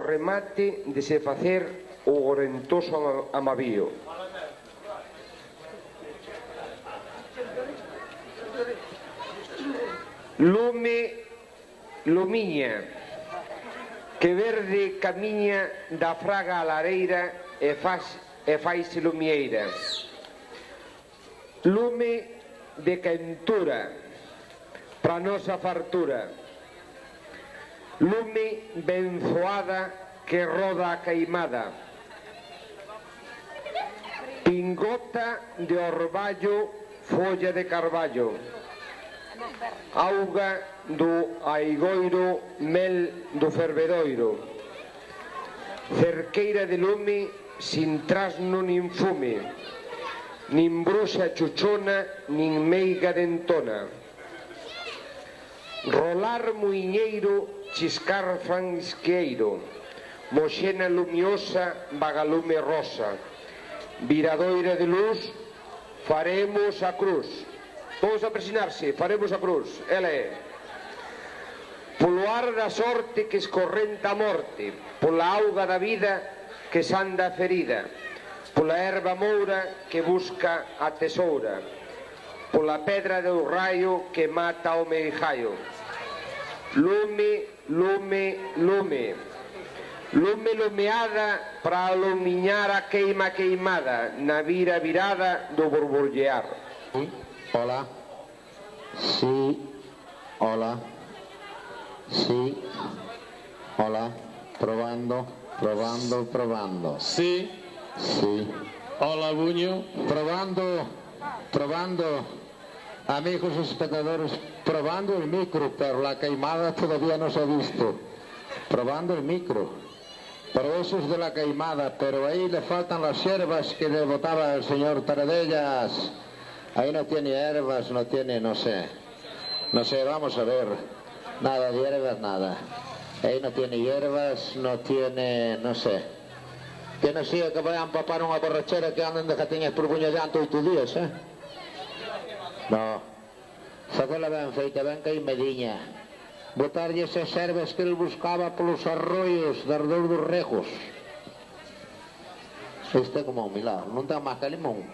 remate de se facer o gorentoso amavío. Lume, lumiña, que verde camiña da fraga a lareira e faise lumieira. Lume de quentura para a nosa fartura. Lume benzoada que roda a queimada. Pingota de orballo, folla de carballo. Auga do aigoiro, mel do fervedoiro. Cerqueira de lume, sin trasno nin fume, nin bruxa chuchona, nin meiga dentona. Rolar muiñeiro, chiscar fansqueiro, moxena lumiosa, vagalume rosa. Viradoira de luz, faremos a cruz. Todos a presinarse, faremos a cruz. Ela é. Polo ar da sorte que escorrenta a morte, pola auga da vida que sanda a ferida, pola erva moura que busca a tesoura, pola pedra do raio que mata o meijaio. Lume, lume, lume. Lume lumeada para alumiñar a queima queimada na vira virada do borbullear. Hola. Sí. Hola. Sí. Hola. Probando, probando, probando. Sí. Sí. Hola, Buño. Probando, probando. Amigos espectadores, probando el micro, pero la queimada todavía no se ha visto. Probando el micro. Pero eso es de la queimada, pero ahí le faltan las hierbas que le botaba el señor Taradellas. Ahí no tiene hierbas, no tiene, no sé, vamos a ver, nada de hierbas, nada. Ahí no tiene hierbas, no tiene, no sé. Que no sea que vayan a papar unha borrachera que anden de jatiñas por buño de anto 8 días, No, facela ben feita, ben caimediña. Botarlle esas hierbas que ele buscaba polos arroios de ardor dos rejos. Isto é como un milagro, non ten máis que limón.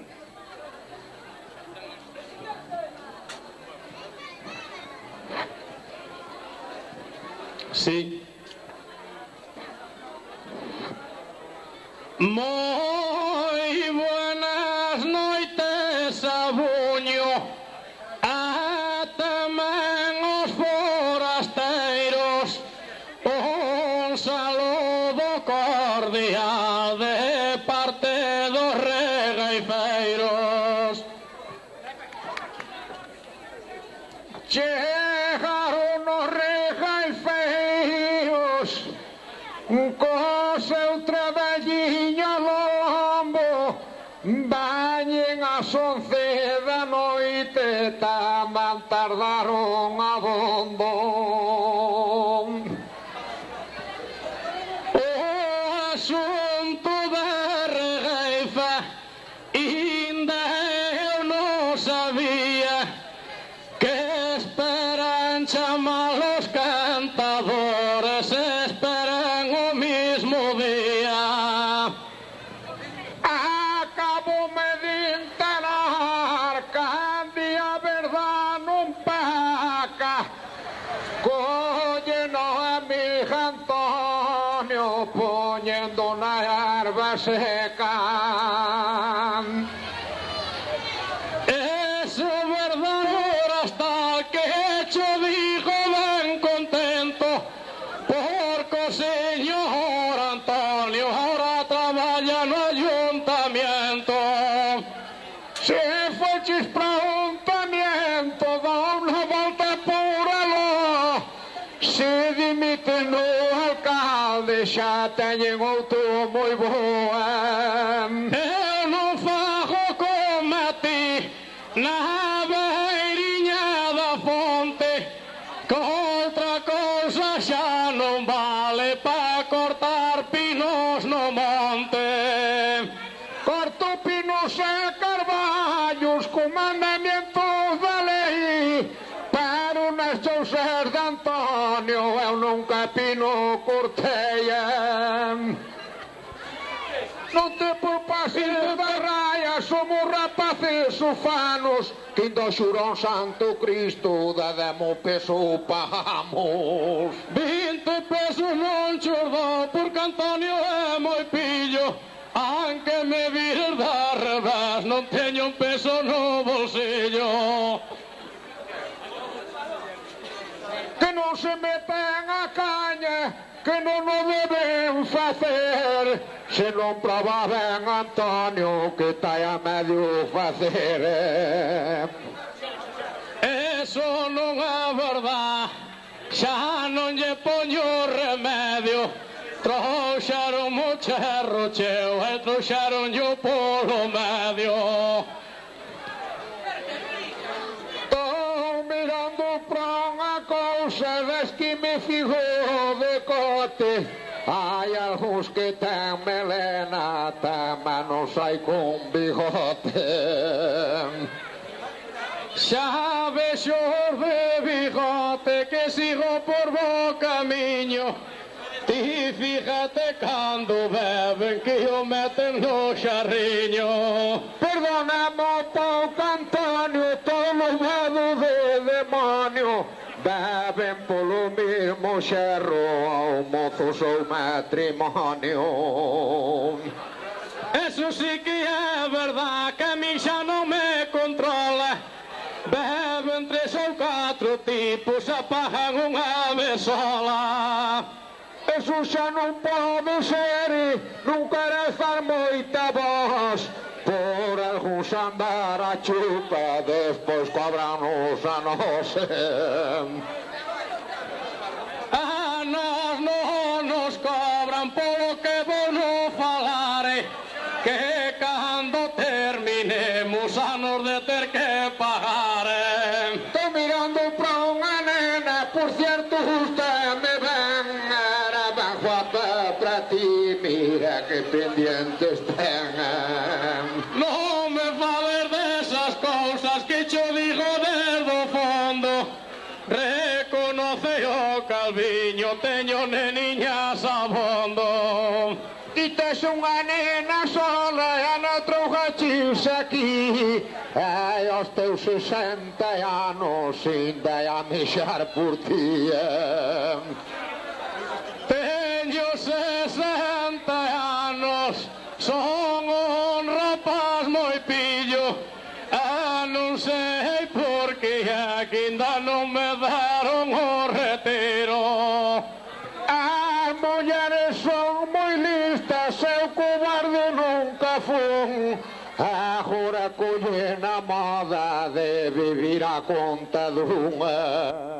Sí. Moi buenas noites a Buño, a tamén os forasteiros, un saludo cordial de parte dos regueifeiros. Chegaron os regueifeiros co seu traballiño no lombo, bañen ás 11 da noite, tamén tardaron abondo. O asunto da regueifa inda eu non sabía, que esperan chamar os cantadores, esperan o mismo día. Acaboume de enterar que ande a verdad non paca, collen o amigo Antonio poñendo na erva seca. Ese verdadero hasta que hecho dijo ben contento, porque o señor Antonio ahora traballa no ayuntamiento. Se foches para un tamiento, dá unha volta por aló, se dimite no alcalde, xa teñen outro moi boa. Eu non fago como a ti, na beiriña da fonte, que outra cousa xa non vale pa cortar pinos no monte. Corto pinos e carballos con mandamientos da lei, pero nas chousas de Antonio eu nunca pino cortei. Non te preocupes da raia, somos rapaces ufanos, que indo xurón Santo Cristo dademos peso pagamos. 20 pesos non chordo, porque Antonio é moi pillo. Aunque me vires da revés, non teño un peso no bolsillo. Que non se meten a caña, que non o deben facer. Se non proba ben Antonio, que tai a medio facer. Eso non é verdad, xa non lle poño remedio. Trouxeron o cherro cheo e trouxeron yo polo medio. Estou mirando para unha cousa, ves que me fijo de cote. Hai algúns que ten melena, tamén non sai con bigote. Xa vexo de bigote que sigo por bo camiño. Ti fíjate cando beben que o meten no xarriño. Perdonamos pouco Antonio, todo lado de demonio. Beben polo mesmo xerro ao mozo seu matrimonio. Eso sí que é verdad, que a mí xa non me controla. Beben 3 ou 4 tipos, apagan unha vez sola. Eso xa non pode ser, non quere estar moita voz. Por algúns andar a chupa, despois cobranos a nos. A nós non nos cobran polo que vos non falare, que cando terminemos a nos de ter que pagar. Estou mirando para unha nena, por cierto, me ben, era ben guapa para ti, mira que pendientes ten. Non me fales desas cousas que cho digo desde o fondo. Reconoce o Calviño, teño neniñas abondo. Ti tes unha nena sola e a noutro gachis aquí. E aos teus 60 anos ainda a mexar por ti. Teño 60 anos, son un rapaz moi pillo. Non sei por que ainda non me deron o retiro. As mulleres son moi listas, eu cobarde nunca fun. Agora collen a moda de vivir a conta dunha.